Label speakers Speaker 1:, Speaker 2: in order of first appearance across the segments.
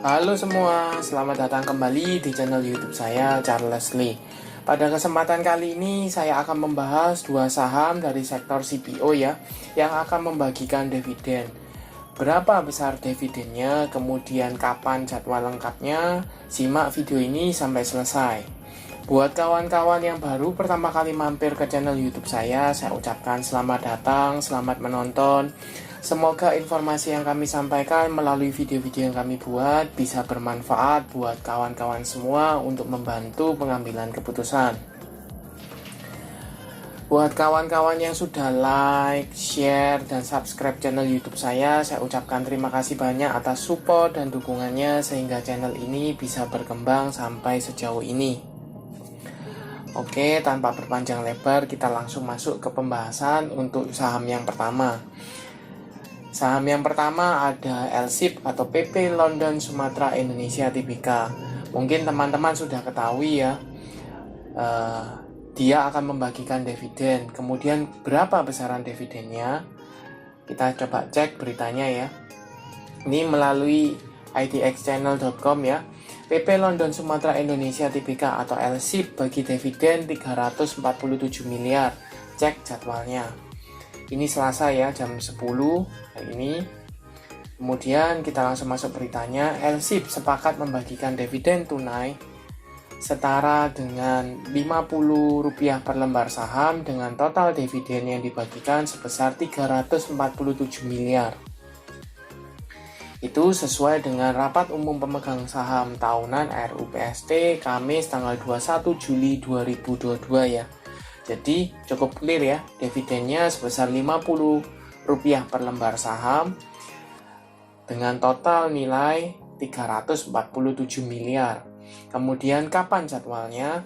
Speaker 1: Halo semua, selamat datang kembali di channel YouTube saya, Charles Lee. Pada kesempatan kali ini saya akan membahas dua saham dari sektor CPO ya, yang akan membagikan dividen. Berapa besar dividennya, kemudian kapan jadwal lengkapnya, simak video ini sampai selesai. Buat kawan-kawan yang baru pertama kali mampir ke channel YouTube saya ucapkan selamat datang, selamat menonton. Semoga informasi yang kami sampaikan melalui video-video yang kami buat bisa bermanfaat buat kawan-kawan semua untuk membantu pengambilan keputusan. Buat kawan-kawan yang sudah like, share, dan subscribe channel YouTube saya ucapkan terima kasih banyak atas support dan dukungannya sehingga channel ini bisa berkembang sampai sejauh ini. Oke, tanpa berpanjang lebar, kita langsung masuk ke pembahasan untuk saham yang pertama. Saham yang pertama ada LSIP atau PP London Sumatera Indonesia Tbk. Mungkin teman-teman sudah ketahui ya, dia akan membagikan dividen. Kemudian berapa besaran dividennya? Kita coba cek beritanya ya. Ini melalui idxchannel.com ya. PP London Sumatera Indonesia Tbk atau LSIP bagi dividen 347 miliar. Cek jadwalnya. Ini Selasa ya, jam 10 hari ini. Kemudian kita langsung masuk beritanya. LSIP sepakat membagikan dividen tunai setara dengan Rp50 per lembar saham dengan total dividen yang dibagikan sebesar 347 miliar. Itu sesuai dengan rapat umum pemegang saham tahunan RUPST Kamis tanggal 21 Juli 2022 ya. Jadi cukup clear ya, dividennya sebesar Rp50 per lembar saham dengan total nilai 347 miliar. Kemudian kapan jadwalnya?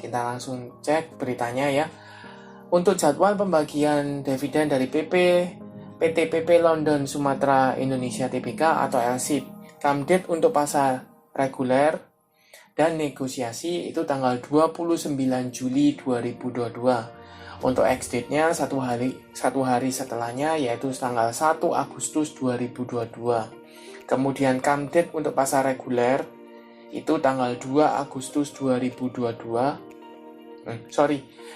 Speaker 1: Kita langsung cek beritanya ya. Untuk jadwal pembagian dividen dari PT PP London Sumatera Indonesia Tbk atau LSIP, come-date untuk pasar reguler dan negosiasi itu tanggal 29 Juli 2022. Untuk ex-date-nya satu hari setelahnya yaitu tanggal 1 Agustus 2022. Kemudian come-date untuk pasar reguler itu tanggal 2 Agustus 2022.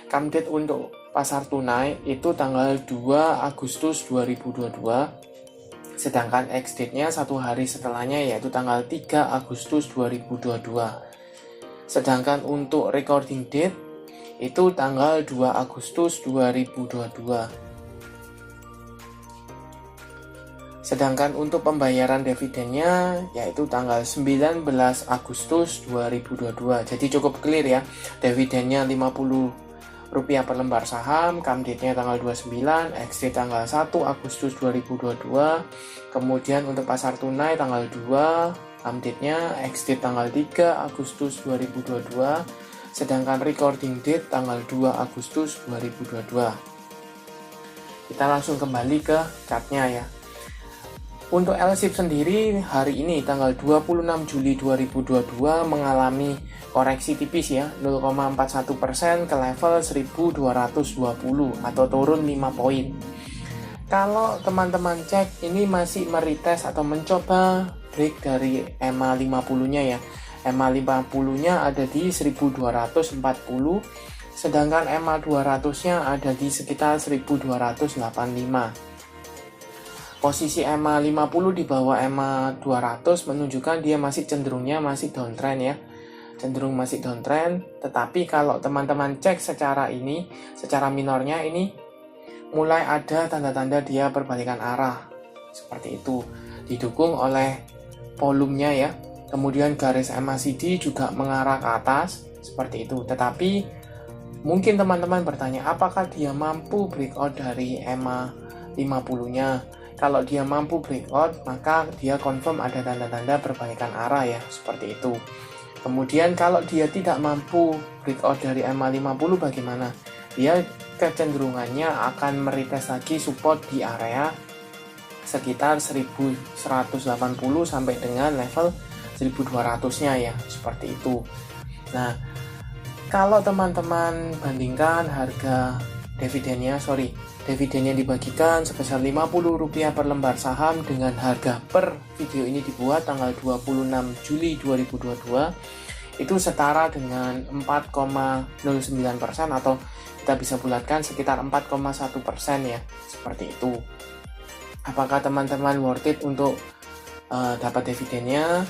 Speaker 1: Come-date untuk pasar tunai itu tanggal 2 Agustus 2022. Sedangkan ex-date-nya satu hari setelahnya yaitu tanggal 3 Agustus 2022. Sedangkan untuk recording date itu tanggal 2 Agustus 2022. Sedangkan untuk pembayaran dividennya yaitu tanggal 19 Agustus 2022. Jadi cukup clear ya. Dividennya Rp50 per lembar saham, come date-nya tanggal 29, ex-date tanggal 1 Agustus 2022. Kemudian untuk pasar tunai tanggal 2, come date-nya ex-date tanggal 3 Agustus 2022. Sedangkan recording date tanggal 2 Agustus 2022. Kita langsung kembali ke chart-nya ya. Untuk LSIP sendiri hari ini tanggal 26 Juli 2022 mengalami koreksi tipis ya 0,41% ke level 1220 atau turun 5 poin. Kalau teman-teman cek ini masih meretest atau mencoba break dari EMA 50-nya ya. EMA 50-nya ada di 1240, sedangkan EMA 200-nya ada di sekitar 1285. Posisi EMA 50 di bawah EMA 200 menunjukkan dia masih cenderungnya masih downtrend ya. Cenderung masih downtrend, tetapi kalau teman-teman cek secara minornya ini mulai ada tanda-tanda dia perbalikan arah. Seperti itu. Didukung oleh volumenya ya. Kemudian garis MACD juga mengarah ke atas seperti itu. Tetapi mungkin teman-teman bertanya apakah dia mampu breakout dari EMA 50-nya? Kalau dia mampu breakout, maka dia confirm ada tanda-tanda perbaikan arah ya, seperti itu. Kemudian kalau dia tidak mampu breakout dari EMA 50 bagaimana? Dia kecenderungannya akan meretest lagi support di area sekitar 1180 sampai dengan level 1200-nya ya, seperti itu. Nah, kalau teman-teman bandingkan harga dividennya dibagikan sebesar Rp50 per lembar saham dengan harga per video ini dibuat tanggal 26 Juli 2022 itu setara dengan 4,09% atau kita bisa bulatkan sekitar 4,1% ya, seperti itu. Apakah teman-teman worth it untuk dapat dividennya?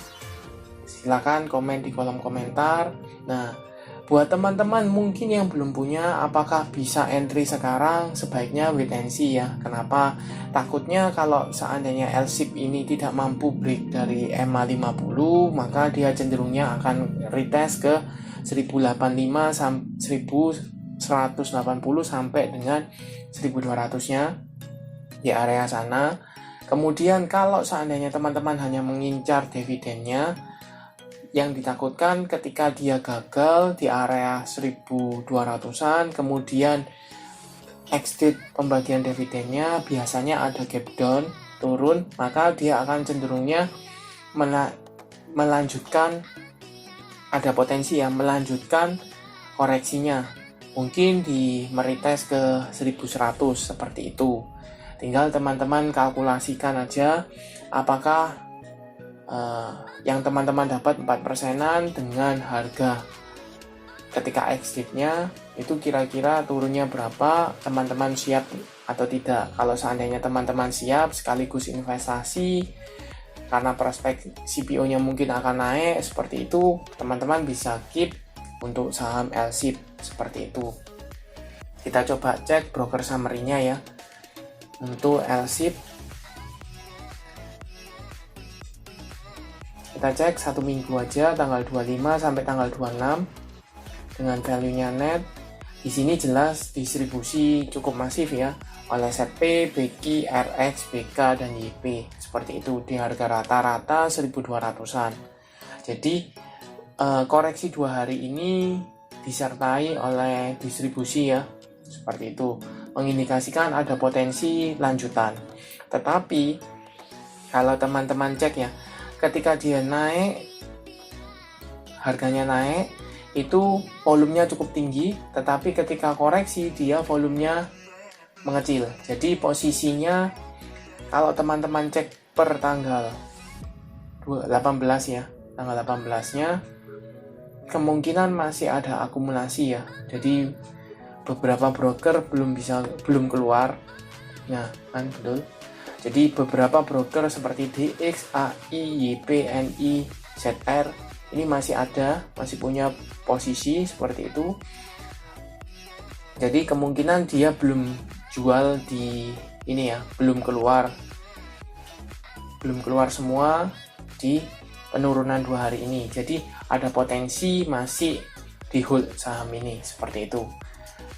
Speaker 1: Silakan komen di kolom komentar. Nah, buat teman-teman mungkin yang belum punya, apakah bisa entry sekarang? Sebaiknya wait and see ya. Kenapa? Takutnya kalau seandainya LSIP ini tidak mampu break dari EMA 50, maka dia cenderungnya akan retest ke 1085 sampai 1180 sampai dengan 1200-nya di area sana. Kemudian kalau seandainya teman-teman hanya mengincar dividennya, yang ditakutkan ketika dia gagal di area 1200-an, kemudian exit pembagian dividennya biasanya ada gap down, turun, maka dia akan cenderungnya melanjutkan, ada potensi ya, melanjutkan koreksinya. Mungkin di meretest ke 1100 seperti itu. Tinggal teman-teman kalkulasikan aja apakah yang teman-teman dapat 4%-an dengan harga ketika exitnya itu kira-kira turunnya berapa, teman-teman siap atau tidak. Kalau seandainya teman-teman siap sekaligus investasi karena prospek CPO-nya mungkin akan naik seperti itu, teman-teman bisa keep untuk saham LSIP seperti itu. Kita coba cek broker summary-nya ya. Untuk LSIP kita cek 1 minggu aja, tanggal 25 sampai tanggal 26 dengan value-nya net. Di sini jelas distribusi cukup masif ya oleh ZP, BQ, RX, BK dan YP seperti itu di harga rata-rata 1200-an. Jadi koreksi 2 hari ini disertai oleh distribusi ya seperti itu, mengindikasikan ada potensi lanjutan. Tetapi kalau teman-teman cek ya, ketika dia naik, harganya naik, itu volumenya cukup tinggi, tetapi ketika koreksi dia volumenya mengecil. Jadi posisinya kalau teman-teman cek per tanggal 18 ya, tanggal 18-nya kemungkinan masih ada akumulasi ya. Jadi beberapa broker belum keluar. Nah, kan betul. Jadi beberapa broker seperti DX, AI, YP, NI, ZR ini masih punya posisi seperti itu. Jadi kemungkinan dia belum jual di ini ya, belum keluar semua di penurunan 2 hari ini. Jadi ada potensi masih di hold saham ini seperti itu.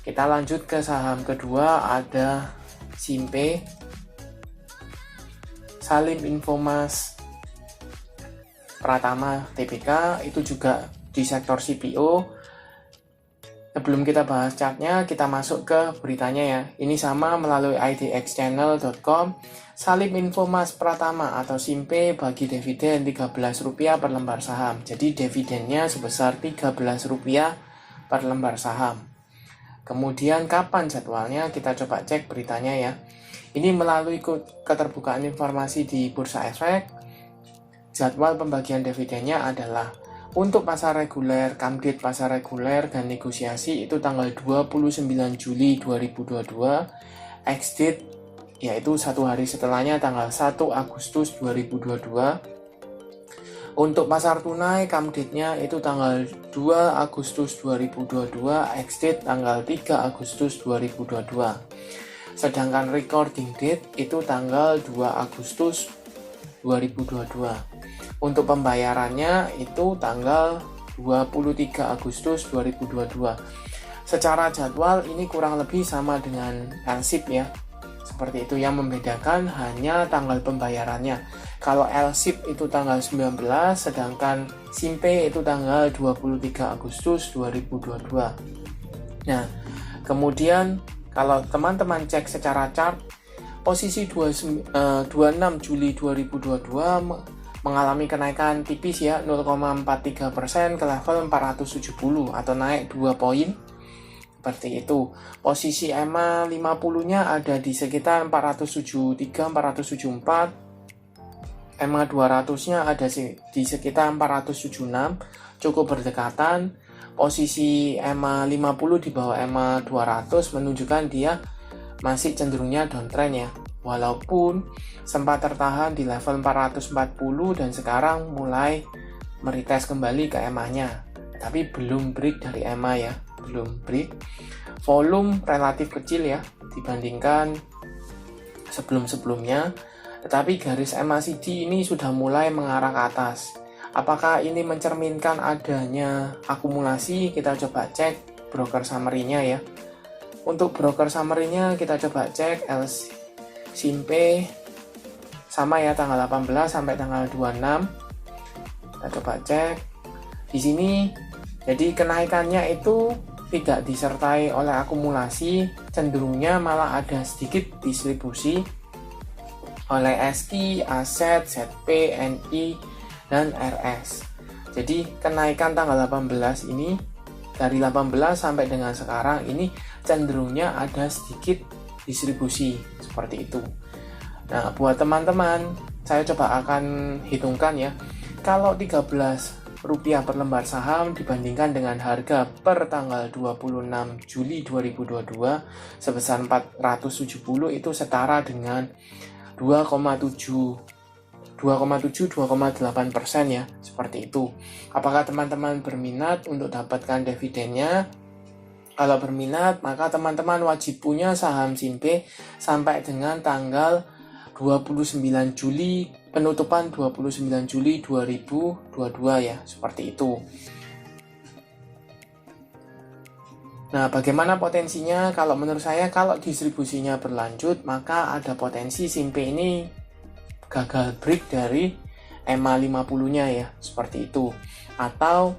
Speaker 1: Kita lanjut ke saham kedua, ada Simpe, Salim Infomas Pratama Tbk, itu juga di sektor CPO. Sebelum kita bahas chartnya, kita masuk ke beritanya ya. Ini sama melalui idxchannel.com. Salim Infomas Pratama atau Simpe bagi dividen Rp13 per lembar saham. Jadi dividennya sebesar Rp13 per lembar saham. Kemudian kapan jadwalnya? Kita coba cek beritanya ya. Ini melalui keterbukaan informasi di Bursa Efek. Jadwal pembagian dividennya adalah untuk pasar reguler, kamdit pasar reguler dan negosiasi itu tanggal 29 Juli 2022, ex-date yaitu 1 hari setelahnya tanggal 1 Agustus 2022. Untuk pasar tunai, kamditnya itu tanggal 2 Agustus 2022, ex-date tanggal 3 Agustus 2022. Sedangkan recording date itu tanggal 2 Agustus 2022. Untuk pembayarannya itu tanggal 23 Agustus 2022. Secara jadwal ini kurang lebih sama dengan LSIP ya. Seperti itu, yang membedakan hanya tanggal pembayarannya. Kalau LSIP itu tanggal 19, sedangkan Simpe itu tanggal 23 Agustus 2022. Nah, kemudian kalau teman-teman cek secara chart, posisi 26 Juli 2022 mengalami kenaikan tipis ya, 0,43% ke level 470 atau naik 2 poin. Seperti itu. Posisi EMA 50-nya ada di sekitar 473, 474. EMA 200-nya ada di sekitar 476, cukup berdekatan. Posisi EMA 50 di bawah EMA 200 menunjukkan dia masih cenderungnya downtrend ya. Walaupun sempat tertahan di level 440 dan sekarang mulai meretest kembali ke EMA-nya. Tapi belum break dari EMA ya. Belum break. Volume relatif kecil ya dibandingkan sebelum-sebelumnya, tetapi garis MACD ini sudah mulai mengarah ke atas. Apakah ini mencerminkan adanya akumulasi? Kita coba cek broker summary-nya ya. Untuk broker summary-nya kita coba cek SIMPE sama ya, tanggal 18 sampai tanggal 26. Kita coba cek di sini. Jadi kenaikannya itu tidak disertai oleh akumulasi, cenderungnya malah ada sedikit distribusi oleh SI, ASET, ZP, NI, dan RS. Jadi kenaikan tanggal 18 ini dari 18 sampai dengan sekarang ini cenderungnya ada sedikit distribusi seperti itu. Nah, buat teman-teman, saya coba akan hitungkan ya. Kalau 13 rupiah per lembar saham dibandingkan dengan harga per tanggal 26 Juli 2022 sebesar 470 itu setara dengan 2,7-2,8% ya, seperti itu. Apakah teman-teman berminat untuk dapatkan dividennya? Kalau berminat, maka teman-teman wajib punya saham SIMPE sampai dengan tanggal 29 Juli, penutupan 29 Juli 2022 ya, seperti itu. Nah, bagaimana potensinya? Kalau menurut saya, kalau distribusinya berlanjut, maka ada potensi SIMPE ini gagal break dari EMA 50-nya ya, seperti itu. Atau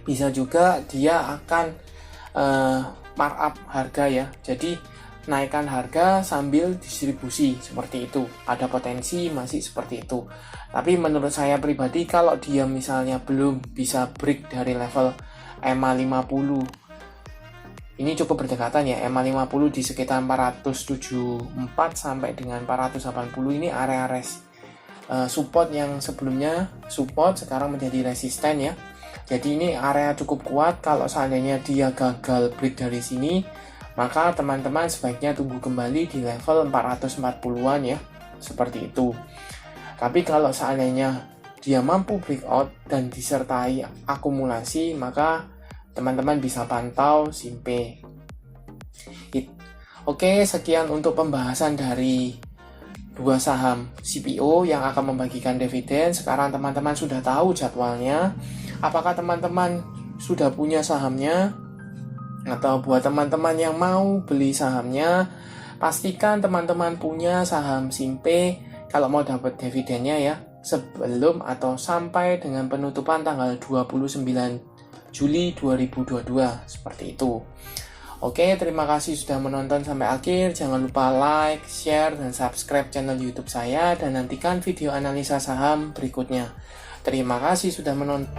Speaker 1: bisa juga dia akan markup harga ya, jadi naikkan harga sambil distribusi, seperti itu. Ada potensi masih seperti itu. Tapi menurut saya pribadi, kalau dia misalnya belum bisa break dari level EMA 50, ini cukup berdekatan ya, EMA 50 di sekitar 474 sampai dengan 480, ini area support yang sebelumnya support sekarang menjadi resisten ya. Jadi ini area cukup kuat. Kalau seandainya dia gagal break dari sini, maka teman-teman sebaiknya tunggu kembali di level 440-an ya, seperti itu. Tapi kalau seandainya dia mampu breakout dan disertai akumulasi, maka teman-teman bisa pantau SIMPE. Oke, sekian untuk pembahasan dari dua saham CPO yang akan membagikan dividen. Sekarang teman-teman sudah tahu jadwalnya. Apakah teman-teman sudah punya sahamnya? Atau buat teman-teman yang mau beli sahamnya, pastikan teman-teman punya saham SIMPE kalau mau dapat dividennya ya, sebelum atau sampai dengan penutupan tanggal 29 Juli 2022, seperti itu. Oke, terima kasih sudah menonton sampai akhir. Jangan lupa like, share, dan subscribe channel YouTube saya, dan nantikan video analisa saham berikutnya. Terima kasih sudah menonton.